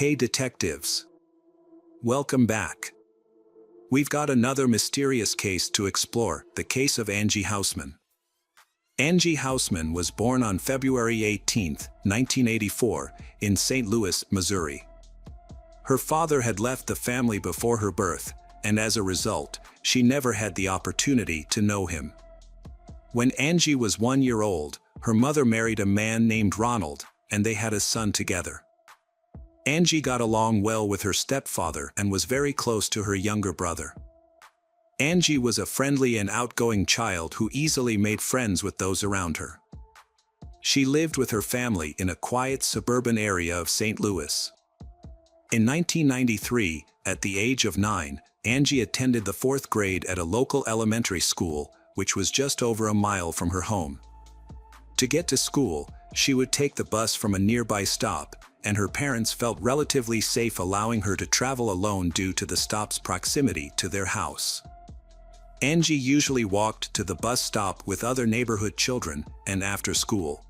Hey detectives! Welcome back. We've got another mysterious case to explore, the case of Angie Housman. Angie Housman was born on February 18, 1984, in St. Louis, Missouri. Her father had left the family before her birth, and as a result, she never had the opportunity to know him. When Angie was 1 year old, her mother married a man named Ronald, and they had a son together. Angie got along well with her stepfather and was very close to her younger brother. Angie was a friendly and outgoing child who easily made friends with those around her. She lived with her family in a quiet suburban area of St. Louis. In 1993, at the age of 9, Angie attended the 4th grade at a local elementary school, which was just over a mile from her home. To get to school, she would take the bus from a nearby stop, and her parents felt relatively safe allowing her to travel alone due to the stop's proximity to their house. Angie usually walked to the bus stop with other neighborhood children, and after school,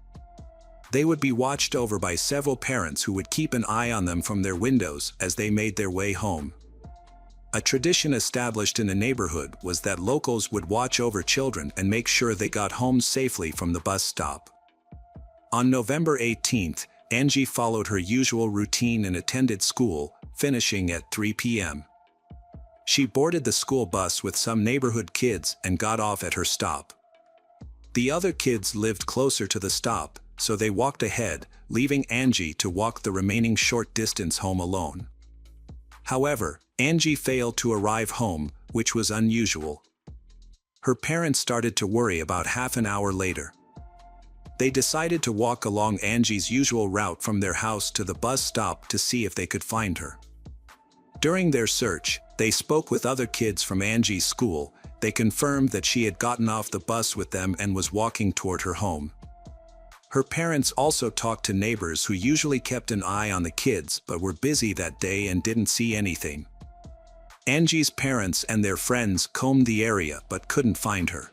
they would be watched over by several parents who would keep an eye on them from their windows as they made their way home. A tradition established in the neighborhood was that locals would watch over children and make sure they got home safely from the bus stop. On November 18th, Angie followed her usual routine and attended school, finishing at 3 p.m. She boarded the school bus with some neighborhood kids and got off at her stop. The other kids lived closer to the stop, so they walked ahead, leaving Angie to walk the remaining short distance home alone. However, Angie failed to arrive home, which was unusual. Her parents started to worry about half an hour later. They decided to walk along Angie's usual route from their house to the bus stop to see if they could find her. During their search, they spoke with other kids from Angie's school. They confirmed that she had gotten off the bus with them and was walking toward her home. Her parents also talked to neighbors who usually kept an eye on the kids but were busy that day and didn't see anything. Angie's parents and their friends combed the area but couldn't find her.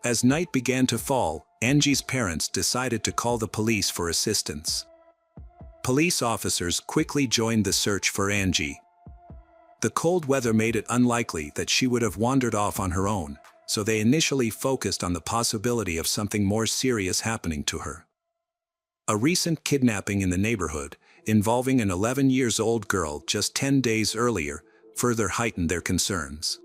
As night began to fall, Angie's parents decided to call the police for assistance. Police officers quickly joined the search for Angie. The cold weather made it unlikely that she would have wandered off on her own, so they initially focused on the possibility of something more serious happening to her. A recent kidnapping in the neighborhood, involving an 11-year-old girl just 10 days earlier, further heightened their concerns.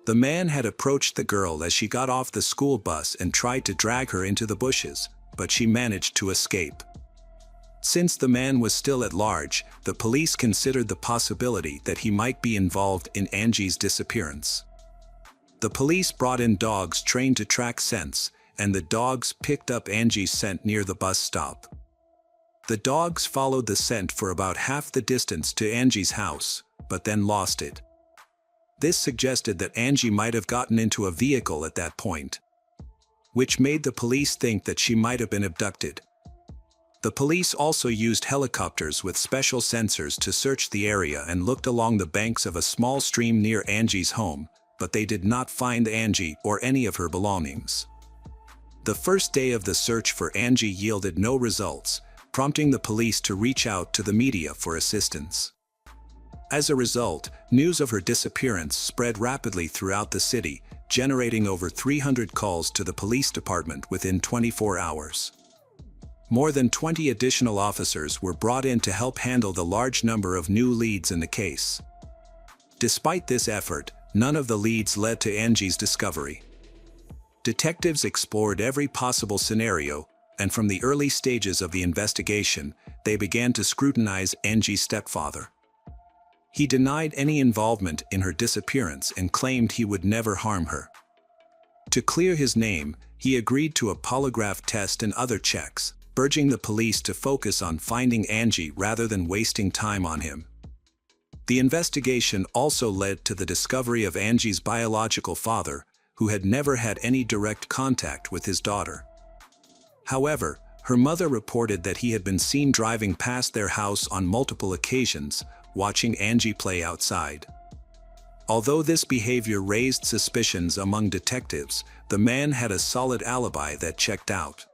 The man had approached the girl as she got off the school bus and tried to drag her into the bushes, but she managed to escape. Since the man was still at large, the police considered the possibility that he might be involved in Angie's disappearance. The police brought in dogs trained to track scents, and the dogs picked up Angie's scent near the bus stop. The dogs followed the scent for about half the distance to Angie's house, but then lost it. This suggested that Angie might have gotten into a vehicle at that point, which made the police think that she might have been abducted. The police also used helicopters with special sensors to search the area and looked along the banks of a small stream near Angie's home, but they did not find Angie or any of her belongings. The first day of the search for Angie yielded no results, prompting the police to reach out to the media for assistance. As a result, news of her disappearance spread rapidly throughout the city, generating over 300 calls to the police department within 24 hours. More than 20 additional officers were brought in to help handle the large number of new leads in the case. Despite this effort, none of the leads led to Angie's discovery. Detectives explored every possible scenario, and from the early stages of the investigation, they began to scrutinize Angie's stepfather. He denied any involvement in her disappearance and claimed he would never harm her. To clear his name, he agreed to a polygraph test and other checks, urging the police to focus on finding Angie rather than wasting time on him. The investigation also led to the discovery of Angie's biological father, who had never had any direct contact with his daughter. However, her mother reported that he had been seen driving past their house on multiple occasions, watching Angie play outside. Although this behavior raised suspicions among detectives, the man had a solid alibi that checked out.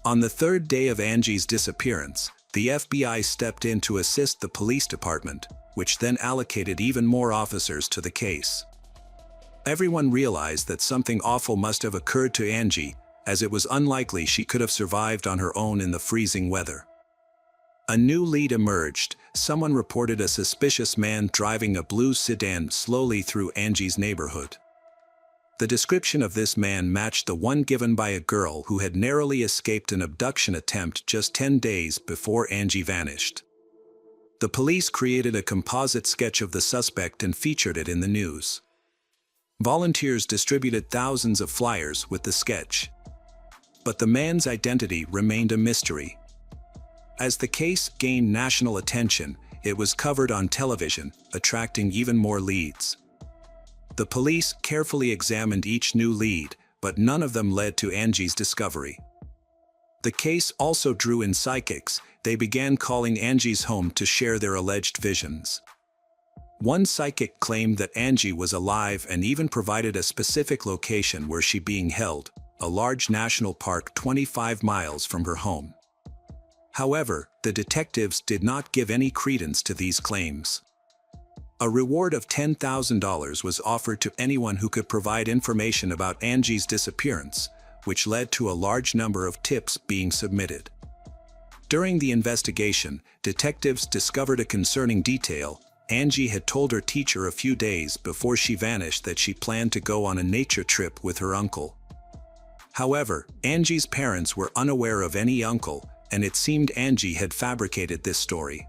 On the third day of Angie's disappearance, the FBI stepped in to assist the police department, which then allocated even more officers to the case. Everyone realized that something awful must have occurred to Angie, as it was unlikely she could have survived on her own in the freezing weather. A new lead emerged. Someone reported a suspicious man driving a blue sedan slowly through Angie's neighborhood. The description of this man matched the one given by a girl who had narrowly escaped an abduction attempt just 10 days before Angie vanished. The police created a composite sketch of the suspect and featured it in the news. Volunteers distributed thousands of flyers with the sketch. But the man's identity remained a mystery. As the case gained national attention, it was covered on television, attracting even more leads. The police carefully examined each new lead, but none of them led to Angie's discovery. The case also drew in psychics. They began calling Angie's home to share their alleged visions. One psychic claimed that Angie was alive and even provided a specific location where she being held, a large national park 25 miles from her home. However, the detectives did not give any credence to these claims. A reward of $10,000 was offered to anyone who could provide information about Angie's disappearance, which led to a large number of tips being submitted. During the investigation, detectives discovered a concerning detail. Angie had told her teacher a few days before she vanished that she planned to go on a nature trip with her uncle. However, Angie's parents were unaware of any uncle, and it seemed Angie had fabricated this story.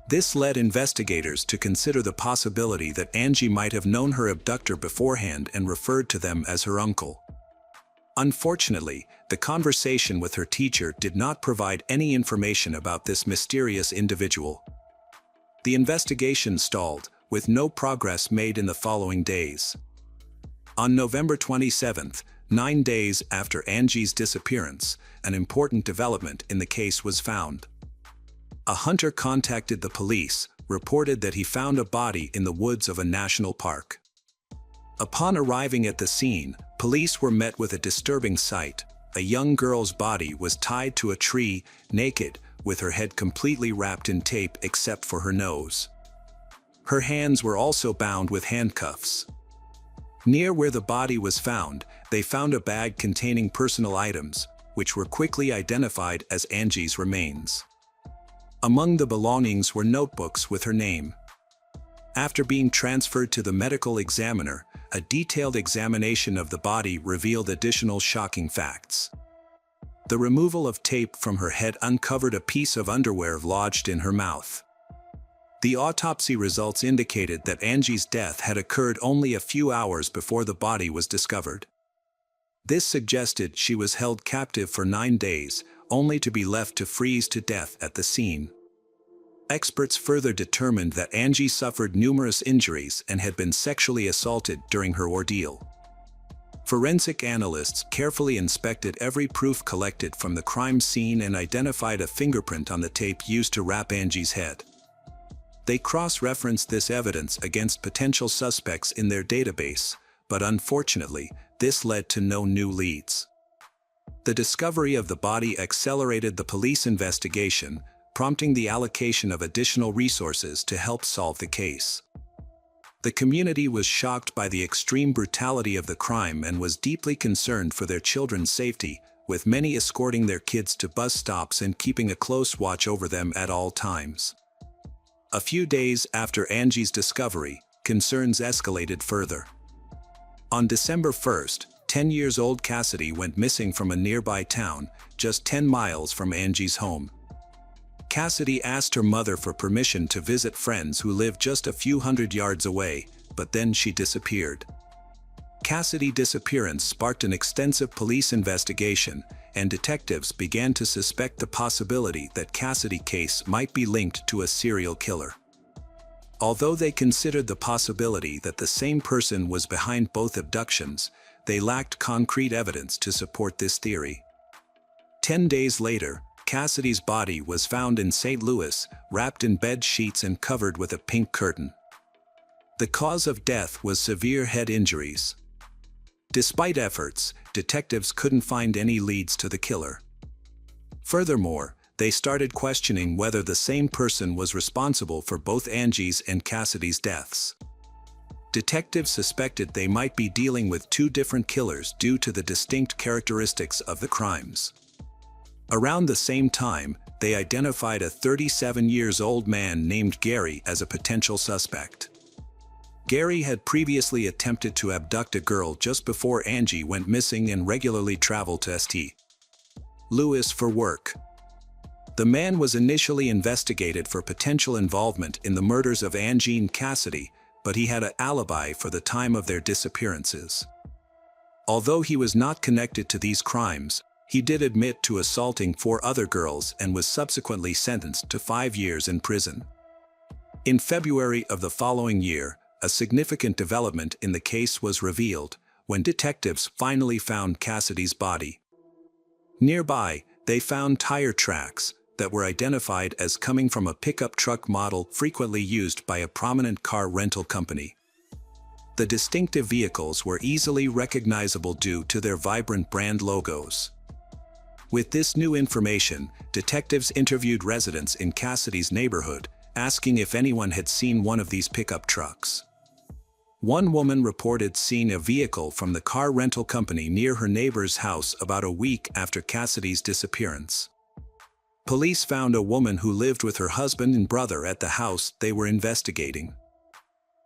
This led investigators to consider the possibility that Angie might have known her abductor beforehand and referred to them as her uncle. Unfortunately, the conversation with her teacher did not provide any information about this mysterious individual. The investigation stalled, with no progress made in the following days. On November 27th, 9 days after Angie's disappearance, an important development in the case was found. A hunter contacted the police, reported that he found a body in the woods of a national park. Upon arriving at the scene, police were met with a disturbing sight. A young girl's body was tied to a tree, naked, with her head completely wrapped in tape except for her nose. Her hands were also bound with handcuffs. Near where the body was found, they found a bag containing personal items, which were quickly identified as Angie's remains. Among the belongings were notebooks with her name. After being transferred to the medical examiner, a detailed examination of the body revealed additional shocking facts. The removal of tape from her head uncovered a piece of underwear lodged in her mouth. The autopsy results indicated that Angie's death had occurred only a few hours before the body was discovered. This suggested she was held captive for 9 days, only to be left to freeze to death at the scene. Experts further determined that Angie suffered numerous injuries and had been sexually assaulted during her ordeal. Forensic analysts carefully inspected every proof collected from the crime scene and identified a fingerprint on the tape used to wrap Angie's head. They cross-referenced this evidence against potential suspects in their database, but unfortunately, this led to no new leads. The discovery of the body accelerated the police investigation, prompting the allocation of additional resources to help solve the case. The community was shocked by the extreme brutality of the crime and was deeply concerned for their children's safety, with many escorting their kids to bus stops and keeping a close watch over them at all times. A few days after Angie's discovery, concerns escalated further. On December 1st, 10-year-old Cassidy went missing from a nearby town, just 10 miles from Angie's home. Cassidy asked her mother for permission to visit friends who lived just a few hundred yards away, but then she disappeared. Cassidy's disappearance sparked an extensive police investigation, and detectives began to suspect the possibility that Cassidy's case might be linked to a serial killer. Although they considered the possibility that the same person was behind both abductions, they lacked concrete evidence to support this theory. 10 days later, Cassidy's body was found in St. Louis, wrapped in bed sheets and covered with a pink curtain. The cause of death was severe head injuries. Despite efforts, detectives couldn't find any leads to the killer. Furthermore, they started questioning whether the same person was responsible for both Angie's and Cassidy's deaths. Detectives suspected they might be dealing with two different killers due to the distinct characteristics of the crimes. Around the same time, they identified a 37-year-old man named Gary as a potential suspect. Gary had previously attempted to abduct a girl just before Angie went missing and regularly traveled to St. Louis for work. The man was initially investigated for potential involvement in the murders of Angie and Cassidy, but he had an alibi for the time of their disappearances. Although he was not connected to these crimes, he did admit to assaulting 4 other girls and was subsequently sentenced to 5 years in prison. In February of the following year, a significant development in the case was revealed when detectives finally found Cassidy's body. Nearby, they found tire tracks that were identified as coming from a pickup truck model frequently used by a prominent car rental company. The distinctive vehicles were easily recognizable due to their vibrant brand logos. With this new information, detectives interviewed residents in Cassidy's neighborhood, asking if anyone had seen one of these pickup trucks. One woman reported seeing a vehicle from the car rental company near her neighbor's house about a week after Cassidy's disappearance. Police found a woman who lived with her husband and brother at the house they were investigating.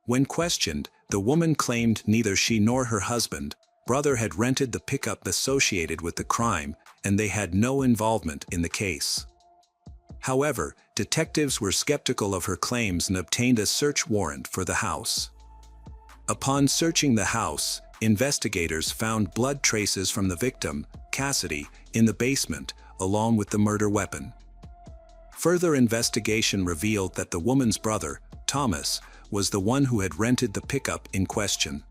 When questioned, the woman claimed neither she nor her husband, brother had rented the pickup associated with the crime, and they had no involvement in the case. However, detectives were skeptical of her claims and obtained a search warrant for the house. Upon searching the house, investigators found blood traces from the victim, Cassidy, in the basement, along with the murder weapon. Further investigation revealed that the woman's brother, Thomas, was the one who had rented the pickup in question.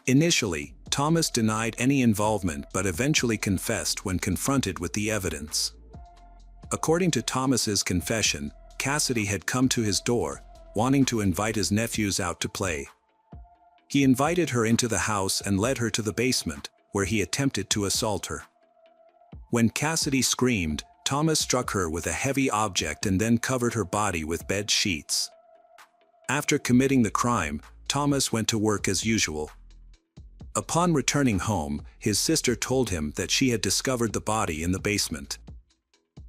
Initially, Thomas denied any involvement but eventually confessed when confronted with the evidence. According to Thomas's confession, Cassidy had come to his door, wanting to invite his nephews out to play. He invited her into the house and led her to the basement, where he attempted to assault her. When Cassidy screamed, Thomas struck her with a heavy object and then covered her body with bed sheets. After committing the crime, Thomas went to work as usual. Upon returning home, his sister told him that she had discovered the body in the basement.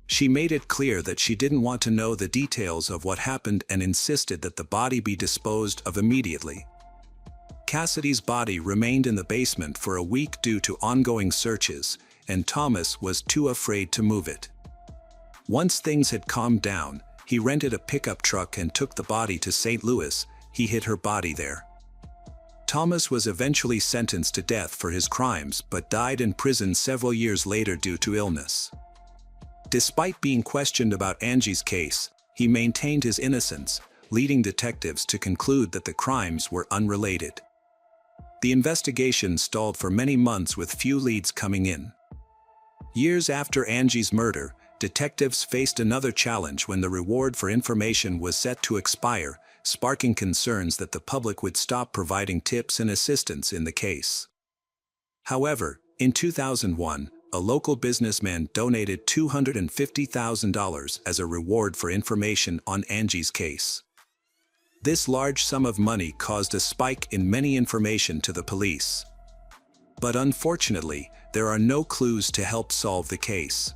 She made it clear that she didn't want to know the details of what happened and insisted that the body be disposed of immediately. Cassidy's body remained in the basement for a week due to ongoing searches, and Thomas was too afraid to move it. Once things had calmed down, he rented a pickup truck and took the body to St. Louis. He hid her body there. Thomas was eventually sentenced to death for his crimes but died in prison several years later due to illness. Despite being questioned about Angie's case, he maintained his innocence, leading detectives to conclude that the crimes were unrelated. The investigation stalled for many months with few leads coming in. Years after Angie's murder, detectives faced another challenge when the reward for information was set to expire, sparking concerns that the public would stop providing tips and assistance in the case. However, in 2001, a local businessman donated $250,000 as a reward for information on Angie's case. This large sum of money caused a spike in many information to the police. But unfortunately, there are no clues to help solve the case.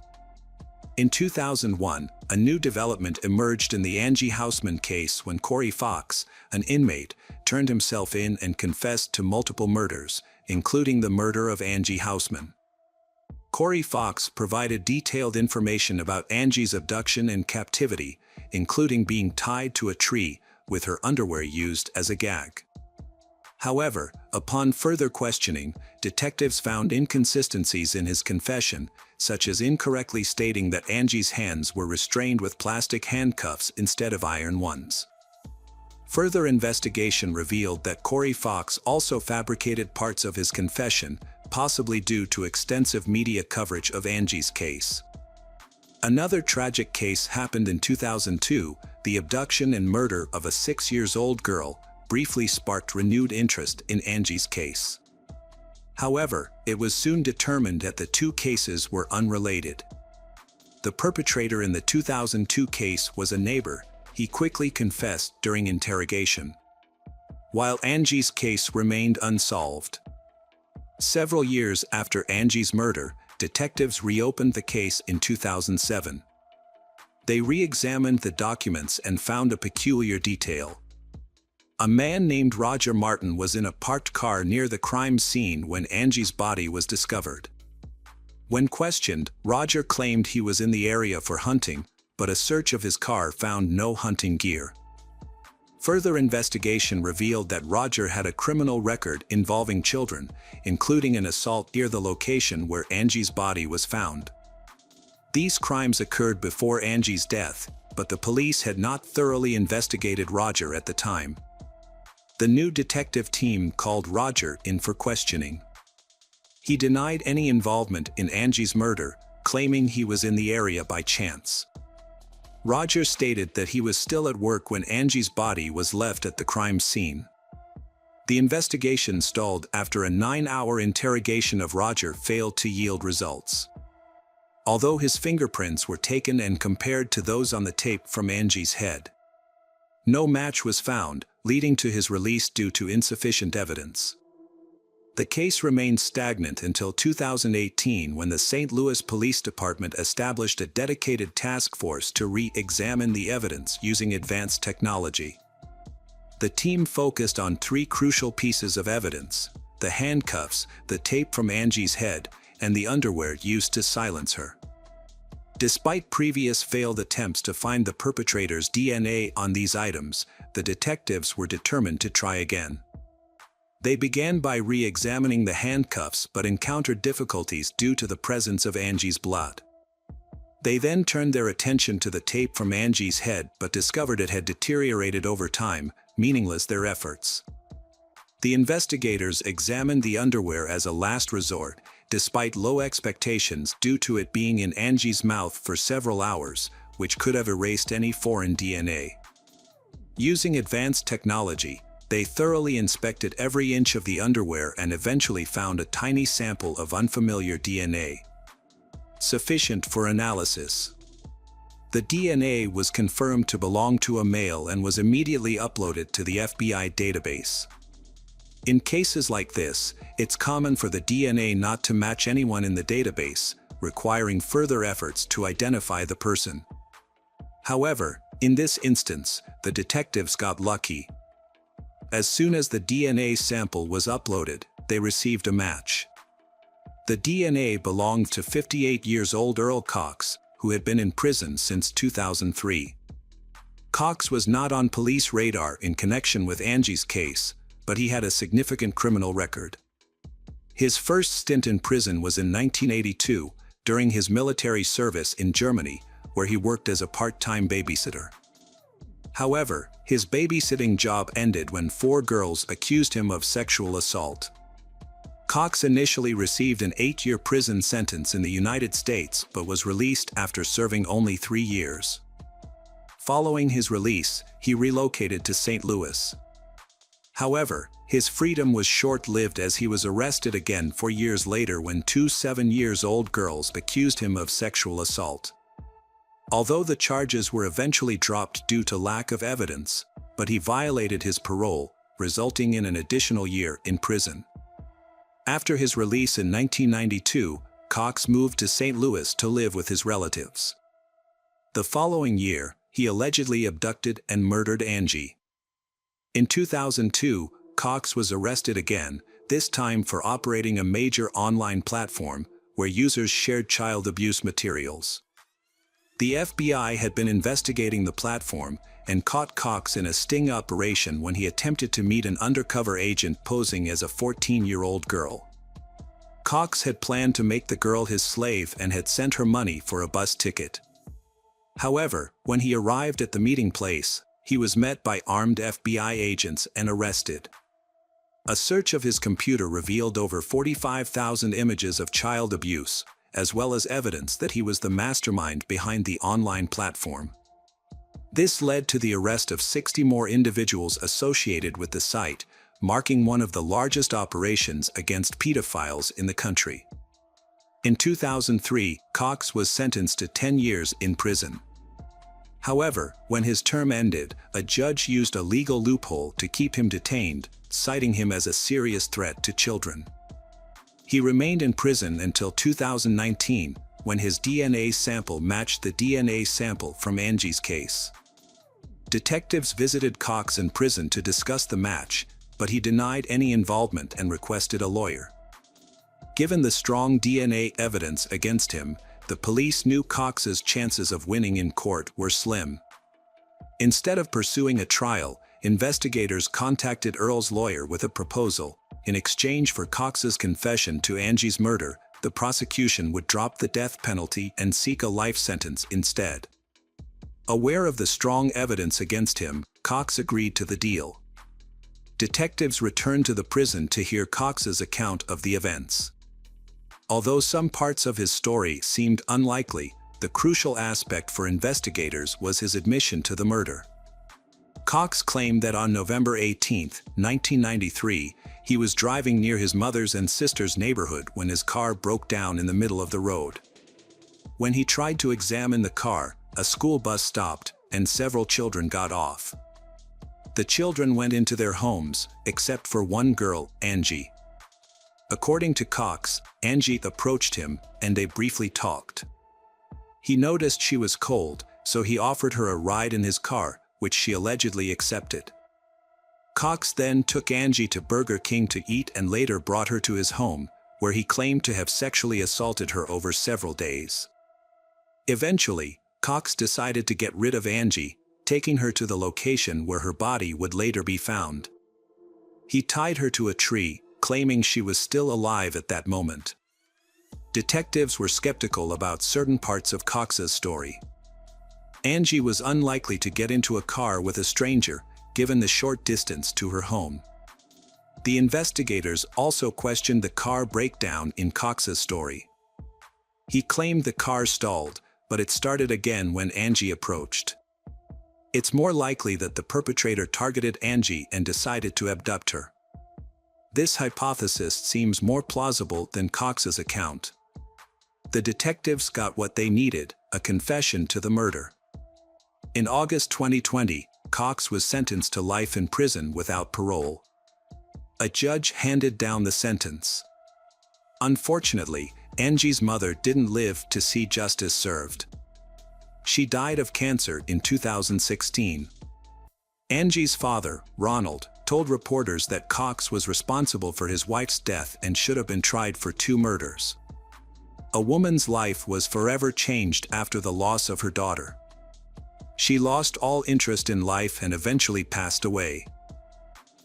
In 2001, a new development emerged in the Angie Housman case when Corey Fox, an inmate, turned himself in and confessed to multiple murders, including the murder of Angie Housman. Corey Fox provided detailed information about Angie's abduction and captivity, including being tied to a tree, with her underwear used as a gag. However, upon further questioning, detectives found inconsistencies in his confession, such as incorrectly stating that Angie's hands were restrained with plastic handcuffs instead of iron ones. Further investigation revealed that Corey Fox also fabricated parts of his confession, possibly due to extensive media coverage of Angie's case. Another tragic case happened in 2002, the abduction and murder of a 6-year-old girl, briefly sparked renewed interest in Angie's case. However, it was soon determined that the two cases were unrelated. The perpetrator in the 2002 case was a neighbor. He quickly confessed during interrogation, while Angie's case remained unsolved. Several years after Angie's murder, detectives reopened the case in 2007. They re-examined the documents and found a peculiar detail. A man named Roger Martin was in a parked car near the crime scene when Angie's body was discovered. When questioned, Roger claimed he was in the area for hunting, but a search of his car found no hunting gear. Further investigation revealed that Roger had a criminal record involving children, including an assault near the location where Angie's body was found. These crimes occurred before Angie's death, but the police had not thoroughly investigated Roger at the time. The new detective team called Roger in for questioning. He denied any involvement in Angie's murder, claiming he was in the area by chance. Roger stated that he was still at work when Angie's body was left at the crime scene. The investigation stalled after a 9-hour interrogation of Roger failed to yield results. Although his fingerprints were taken and compared to those on the tape from Angie's head, no match was found, leading to his release due to insufficient evidence. The case remained stagnant until 2018 when the St. Louis Police Department established a dedicated task force to re-examine the evidence using advanced technology. The team focused on 3 crucial pieces of evidence: the handcuffs, the tape from Angie's head, and the underwear used to silence her. Despite previous failed attempts to find the perpetrator's DNA on these items, the detectives were determined to try again. They began by re-examining the handcuffs but encountered difficulties due to the presence of Angie's blood. They then turned their attention to the tape from Angie's head but discovered it had deteriorated over time, meaningless their efforts. The investigators examined the underwear as a last resort, despite low expectations due to it being in Angie's mouth for several hours, which could have erased any foreign DNA. Using advanced technology, they thoroughly inspected every inch of the underwear and eventually found a tiny sample of unfamiliar DNA, sufficient for analysis. The DNA was confirmed to belong to a male and was immediately uploaded to the FBI database. In cases like this, it's common for the DNA not to match anyone in the database, requiring further efforts to identify the person. However, in this instance, the detectives got lucky. As soon as the DNA sample was uploaded, they received a match. The DNA belonged to 58-year-old Earl Cox, who had been in prison since 2003. Cox was not on police radar in connection with Angie's case, but he had a significant criminal record. His first stint in prison was in 1982, during his military service in Germany, where he worked as a part-time babysitter. However, his babysitting job ended when 4 girls accused him of sexual assault. Cox initially received an 8-year prison sentence in the United States but was released after serving only 3 years. Following his release, he relocated to St. Louis. However, his freedom was short-lived as he was arrested again 4 years later when 2 7-year-old girls accused him of sexual assault. Although the charges were eventually dropped due to lack of evidence, but he violated his parole, resulting in an additional year in prison. After his release in 1992, Cox moved to St. Louis to live with his relatives. The following year, he allegedly abducted and murdered Angie. In 2002, Cox was arrested again, this time for operating a major online platform where users shared child abuse materials. The FBI had been investigating the platform and caught Cox in a sting operation when he attempted to meet an undercover agent posing as a 14-year-old girl. Cox had planned to make the girl his slave and had sent her money for a bus ticket. However, when he arrived at the meeting place, he was met by armed FBI agents and arrested. A search of his computer revealed over 45,000 images of child abuse, as well as evidence that he was the mastermind behind the online platform. This led to the arrest of 60 more individuals associated with the site, marking one of the largest operations against pedophiles in the country. In 2003, Cox was sentenced to 10 years in prison. However, when his term ended, a judge used a legal loophole to keep him detained, citing him as a serious threat to children. He remained in prison until 2019, when his DNA sample matched the DNA sample from Angie's case. Detectives visited Cox in prison to discuss the match, but he denied any involvement and requested a lawyer. Given the strong DNA evidence against him, the police knew Cox's chances of winning in court were slim. Instead of pursuing a trial, investigators contacted Earl's lawyer with a proposal. In exchange for Cox's confession to Angie's murder, the prosecution would drop the death penalty and seek a life sentence instead. Aware of the strong evidence against him, Cox agreed to the deal. Detectives returned to the prison to hear Cox's account of the events. Although some parts of his story seemed unlikely, the crucial aspect for investigators was his admission to the murder. Cox claimed that on November 18, 1993, he was driving near his mother's and sister's neighborhood when his car broke down in the middle of the road. When he tried to examine the car, a school bus stopped, and several children got off. The children went into their homes, except for one girl, Angie. According to Cox, Angie approached him, and they briefly talked. He noticed she was cold, so he offered her a ride in his car, which she allegedly accepted. Cox then took Angie to Burger King to eat and later brought her to his home, where he claimed to have sexually assaulted her over several days. Eventually, Cox decided to get rid of Angie, taking her to the location where her body would later be found. He tied her to a tree, claiming she was still alive at that moment. Detectives were skeptical about certain parts of Cox's story. Angie was unlikely to get into a car with a stranger, given the short distance to her home. The investigators also questioned the car breakdown in Cox's story. He claimed the car stalled, but it started again when Angie approached. It's more likely that the perpetrator targeted Angie and decided to abduct her. This hypothesis seems more plausible than Cox's account. The detectives got what they needed, a confession to the murder. In August 2020, Cox was sentenced to life in prison without parole. A judge handed down the sentence. Unfortunately, Angie's mother didn't live to see justice served. She died of cancer in 2016. Angie's father, Ronald, told reporters that Cox was responsible for his wife's death and should have been tried for 2 murders. A woman's life was forever changed after the loss of her daughter. She lost all interest in life and eventually passed away.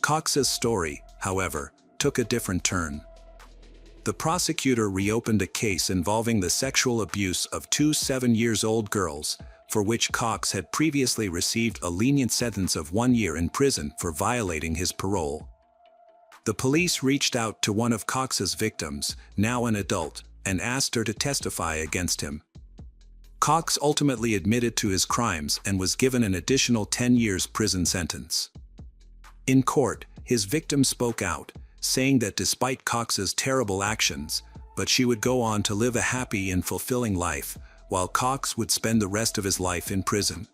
Cox's story, however, took a different turn. The prosecutor reopened a case involving the sexual abuse of 2 7-year-old girls, for which Cox had previously received a lenient sentence of 1 year in prison for violating his parole. The police reached out to one of Cox's victims, now an adult, and asked her to testify against him. Cox ultimately admitted to his crimes and was given an additional 10 years prison sentence. In court, his victim spoke out, saying that despite Cox's terrible actions, but she would go on to live a happy and fulfilling life, while Cox would spend the rest of his life in prison.